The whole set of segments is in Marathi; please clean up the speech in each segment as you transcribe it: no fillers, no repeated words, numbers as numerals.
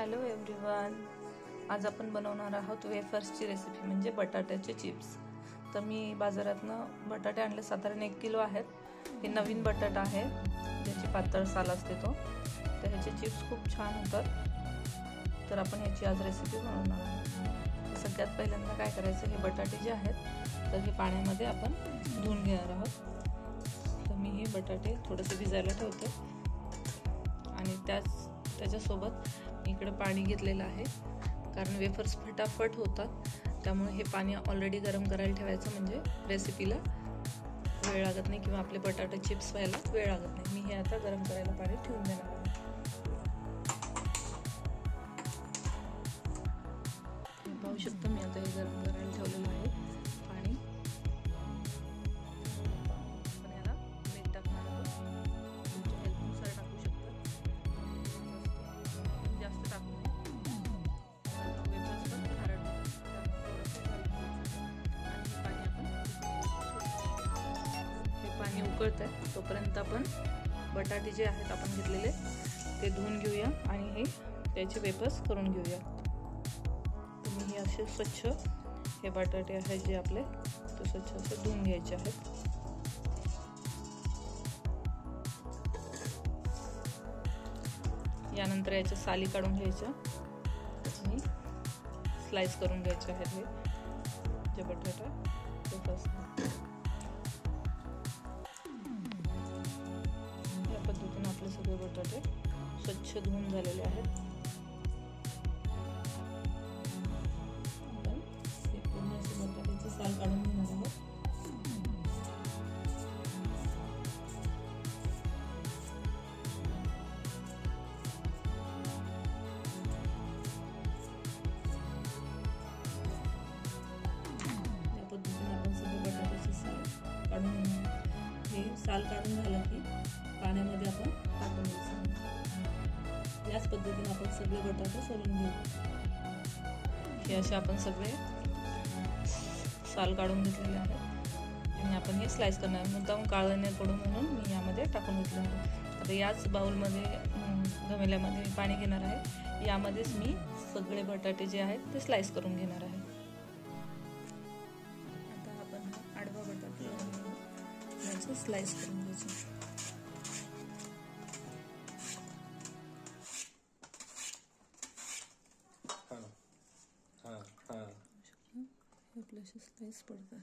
हॅलो एव्हरीवन, आज आपण बनवणार आहोत वेफर्सची रेसिपी म्हणजे बटाट्याचे चिप्स। तर मी बाजारातनं बटाटे आणले, साधारण 1 किलो आहेत। हे नवीन बटाटा आहे ज्याची पातळ साल असते तो, तर ह्याचे चिप्स खूप छान होतात। तर आपण ह्याची आज रेसिपी बनवणार आहोत। सगळ्यात पहिल्यांदा काय करायचं, हे बटाटे जे आहेत तर हे पाण्यामध्ये आपण धुवून घेणार आहोत। तर मी हे बटाटे थोडेसे भिजायला ठेवते आणि त्याच्यासोबत इकडे पाणी घेतलेलं आहे, कारण वेफर्स फटाफट होतात। त्यामुळे हे पाणी ऑलरेडी गरम करायला ठेवायचं, म्हणजे रेसिपीला वेळ लागत नाही किंवा आपले बटाटे चिप्स व्हायला वेळ लागत नाही। मी हे आता गरम करायला पाणी ठेवून देणार आहे। पाहू शकता मी आता हे गरम करायला ठेवलेलं आहे पाणी। आपण याला मीठ टाकणार आहोत, तुमच्या हेल्थनुसार टाकू शकता, जास्त टाकू नये। पाणी उकळत आहे तोपर्यंत आपण बटाटे जे आहेत आपण घेतलेले ते धुवून घेऊया आणि हे त्याचे वेफर्स करून घेऊया। तुम्ही हे असे स्वच्छ हे बटाटे आहेत जे आपले ते स्वच्छ असे धुवून घ्यायचे आहेत। यानंतर याच्या साली काढून घ्यायच्या आणि स्लाइस करून घ्यायचे आहेत हे जे बटाटा वेफर्स। या पद्धतीने आपले सगळे बटाटे स्वच्छ धुवून झालेले आहेत। आपण हे पूर्ण असे बटाट्याचे साल काढून घेणार आहोत। या पद्धतीने आपण सगळे बटाट्याचे साल काढून घेणार। हे साल काढून झालं की पाण्यामध्ये आपण टाकून द्यायचं। याच पद्धतीने आपण सगळे बटाटे सोलून घेऊ। हे असे आपण सगळे साल काढून घेतलेले आहेत आणि आपण हे स्लाइस करणार। मुद्दाम काळं नाही पडू म्हणून मी यामध्ये टाकून घेतलं आहे। आता याच बाउलमध्ये घमेल्यामध्ये मी पाणी घेणार आहे, यामध्येच मी सगळे बटाटे जे आहेत ते स्लाइस करून घेणार आहे। आता आपण आडवा बटाटा याचं स्लाइस करून घ्यायचं। आपले स्लाइस पडतात।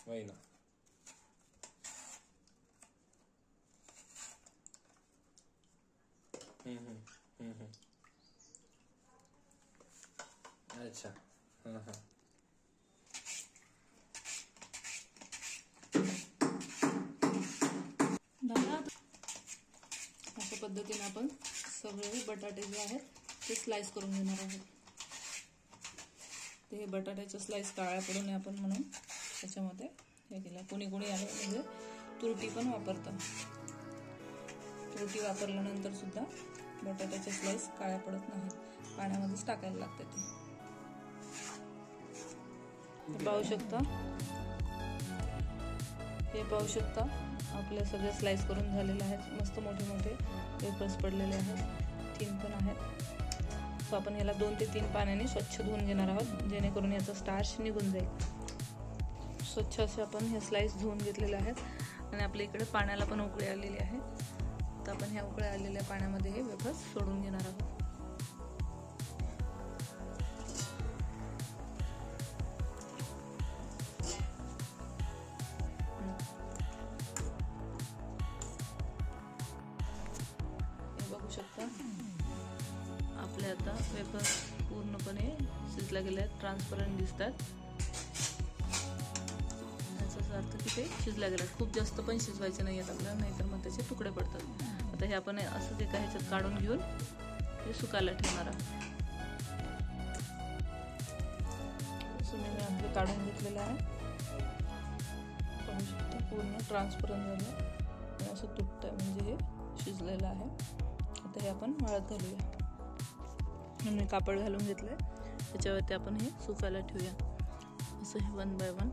वही ना अच्छा अशा पद्धतीने आपण सगळे बटाटे जे आहेत ते स्लाइस करून घेणार आहोत। ते हे बटाट्याचे स्लाइस काळ्या पडू नये आपण म्हणून त्याच्यामध्ये हे केलं। कोणी कोणी आहे म्हणजे तुरटी पण वापरतात। तुरटी वापरल्यानंतर सुद्धा बटाट्याचे स्लाइस काळ्या पडत नाहीत, पाण्यामध्येच टाकायला लागते ते। पाहू शकता, हे पाहू शकता आपले सगळे स्लाइस करून झालेले आहेत। मस्त मोठे मोठे वेफर्स पडलेले आहेत, 3 पण आहेत। सो आपण याला 2 ते 3 पाण्याने स्वच्छ धुवून घेणार आहोत, जेणेकरून याचा स्टार्च निघून जाईल। स्वच्छ असे आपण हे स्लाइस धुवून घेतलेले आहेत आणि आपल्या इकडे पाण्याला पण उकळी आलेली आहे। तर आपण ह्या उकळ्या आलेल्या पाण्यामध्ये हे वेफर्स सोडून घेणार आहोत। बघू शकता आपले आता वेफर्स पूर्णपणे शिजला गेले आहेत, ट्रान्सपरंट दिसतात। याचा अर्थ की ते शिजला गेले। खूप जास्त पण शिजवायचे नाही आहेत आपल्याला, नाहीतर मग त्याचे तुकडे पडतात। आता हे आपण असं जे काही ह्याच्यात काढून घेऊन हे सुकायला ठेवणार आहोत। मी आपलं काढून घेतलेलं आहे, पाहू शकता पूर्ण ट्रान्सपरंट झालं आणि असं तुटतंय, म्हणजे हे शिजलेलं आहे। आता हे आपण वाळत घालूया। मी कापड घालून घेतलंय, त्याच्यावरती आपण हे सुकायला ठेवूया। असं हे 1 बाय 1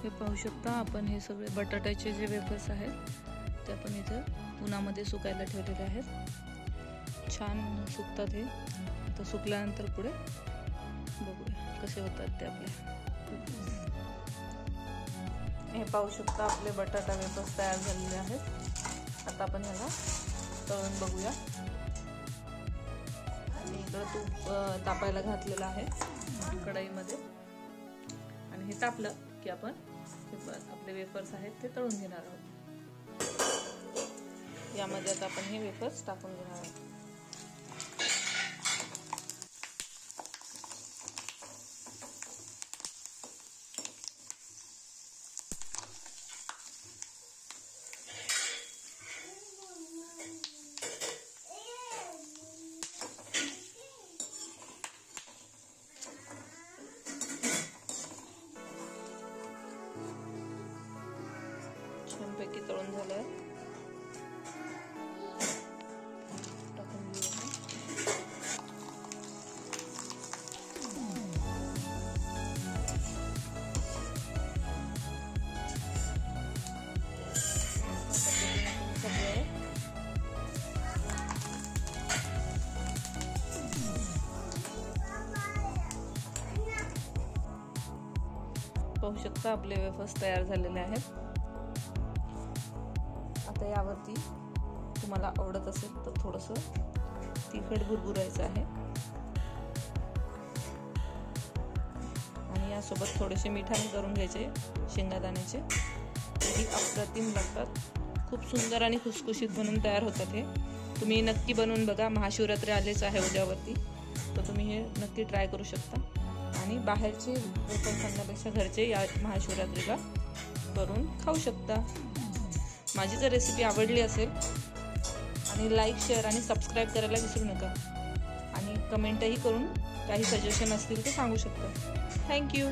हे पाहू शकता आपण, हे सगळे बटाट्याचे जे वेफर्स आहेत ते आपण इथं उन्हामध्ये सुकायला ठेवलेले आहेत. छान सुकतात हे. तर सुकल्यानंतर पुढे बघूया कसे होतात ते आपले. हे पाहू शकता आपले बटाटा वेफर्स तयार झालेले आहेत. आता आपण ह्याला तळून बघूया. आणि इकडं तूप तापायला घातलेलं आहे कढईमध्ये, आणि हे तापलं की आपण आपले वेफर्स आहेत ते तळून घेणार आहोत. यामध्ये आता आपण हे वेफर्स टाकून घेणार आहोत. छानपैकी तळून झालंय. टाकून घेऊया. पाहू शकता आपले वेफर्स तयार झालेले आहेत. आता यावरती तुम्हाला आवडत असेल तर थोडंसं तिखट भुरभुरायचं आहे, आणि यासोबत थोडेसे मिठाने करून घ्यायचे शेंगादाण्याचे. ही अप्रतिम लागतात. खूप सुंदर आणि खुसखुशीत बनून तयार होतात. हे तुम्ही नक्की बनवून बघा. महाशिवरात्री आलेच आहे उद्यावरती, तर तुम्ही हे नक्की ट्राय करू शकता. आणि बाहेरचे वेफर्स खाण्यापेक्षा घरचे या महाशिवरात्रीला करून खाऊ शकता. माझी जर रेसिपी आवडली असेल आणि लाईक, शेअर आणि सबस्क्राईब करायला विसरू नका. आणि कमेंटही करून काही सजेशन असतील ते सांगू शकता. थँक्यू.